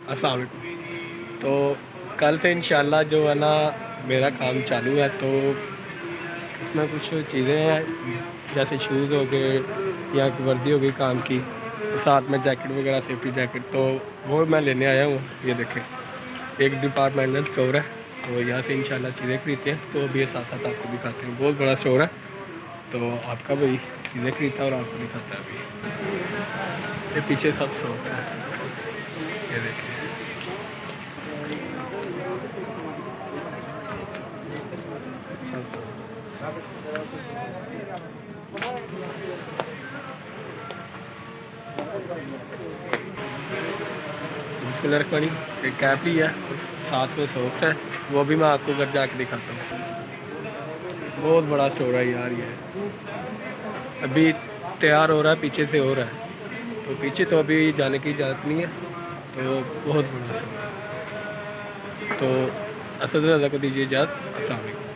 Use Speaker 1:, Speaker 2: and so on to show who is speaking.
Speaker 1: अस्सलाम वालेकुम। तो कल से इंशाल्लाह जो है ना मेरा काम चालू है, तो इसमें कुछ चीज़ें हैं जैसे शूज़ हो गए या वर्दी हो गई काम की, तो साथ में जैकेट वगैरह, सेफ्टी जैकेट, तो वो मैं लेने आया हूँ। ये देखें, एक डिपार्टमेंटल स्टोर है, तो यहाँ से इंशाल्लाह चीज़ें खरीदते हैं। तो अभी ये साथ साथ आपको दिखाते हैं, बहुत बड़ा स्टोर है, तो आपका भाई चीज़ें खरीदता है और आपको दिखाता है। अभी ये पीछे सब शॉप्स हैं, ये देखिए। बिस्मिल्लाह रहमान रहीम। एक कैप ही है, साथ में सॉक्स है, वो भी मैं आपको घर जाके दिखाता हूँ। बहुत बड़ा स्टोर है यार ये, अभी तैयार हो रहा है, पीछे से हो रहा है, तो पीछे तो अभी जाने की इजाज़त नहीं है, तो बहुत बड़ा स्टोर है। तो असद रज़ा को दीजिए इजाज़त। अस्सलाम वालेकुम।